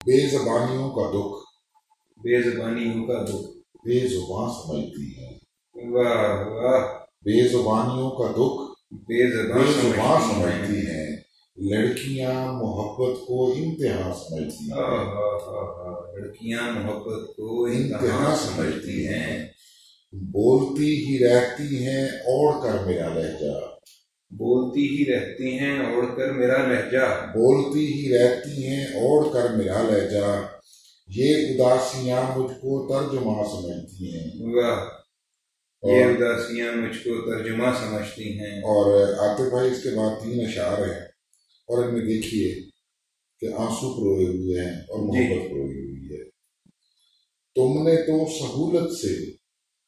बेज़बानियों का दुख, बेज़बानियों का दुख बेज़ुबां समझती हैं। वाह वाह। बेज़ुबानियों का दुख बेज़ुबां समझती हैं। लड़कियां मोहब्बत को इम्तिहान समझती हैं। लड़कियां मोहब्बत को इम्तिहान समझती हैं। बोलती ही रहती हैं ओढ़ कर मेरा लहजा, बोलती ही रहती हैं ओढ़ कर मेरा लहजा, बोलती ही रहती हैं ओढ़ कर मेरा लहजा, ये उदासियां मुझको तर्जुमा समझती हैं। वाह, ये उदासियां मुझको तर्जुमा समझती हैं। और आतिफ भाई इसके बाद 3 अशार हैं और इनमें देखिए कि आंसू परोए हुए हैं और मोहब्बत परोई हुई है। तुमने तो सहूलत से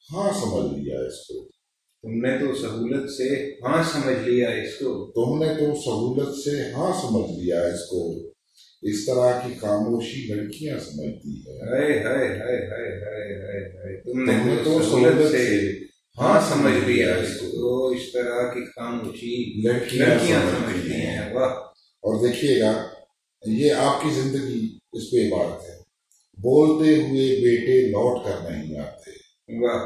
हाँ समझ लिया इसको, तुमने तो सहूलत से हाँ समझ लिया इसको, तुमने तो सहूलत से हाँ समझ लिया इसको, इस तरह की खामोशी लड़कियां समझती है। हाय हाय हाय हाय हाय हाय हाय। तुमने तो सहूलत से हाँ समझ लिया इसको, तो इस तरह की खामोशी लड़कियां समझती हैं। वाह। और देखिएगा ये आपकी जिंदगी इस पे इबारत है। बोलते हुए बेटे लौट कर नहीं आते, वाह।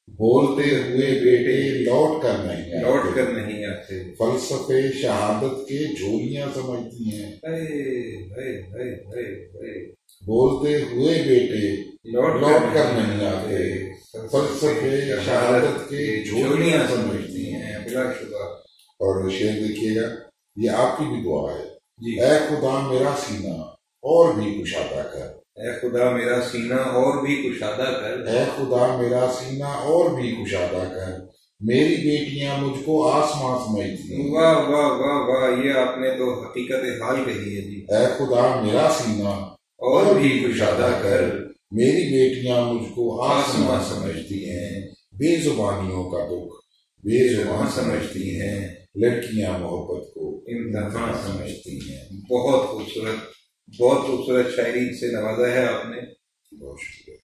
बोलते हुए बेटे लौट कर नहीं आते, फलसफे शहादत के झोलियां समझती हैं। बोलते हुए बेटे लौट कर नहीं आते, फलसफे शहादत के झोलियां समझती हैं। बिलाशुबा। और शेर देखिएगा, ये आपकी भी दुआ है। ऐ खुदा मेरा सीना और भी कुशादा कर, ऐ खुदा मेरा सीना और भी कुशादा कर, ऐ खुदा मेरा सीना और भी कुशादा कर, मेरी बेटियां मुझको आसमां समझती हैं। वाह वाह वाह वाह, ये आपने तो हकीकत हाल कही है जी। ऐ खुदा मेरा सीना और भी कुशादा कर, मेरी बेटियां मुझको आसमां समझती हैं। बेजुबानियों का दुख बेजुबान समझती हैं, लड़कियां मोहब्बत को इम्तिहान समझती हैं। बहुत खूबसूरत शायरी से नवाजा है आपने। बहुत शुक्रिया।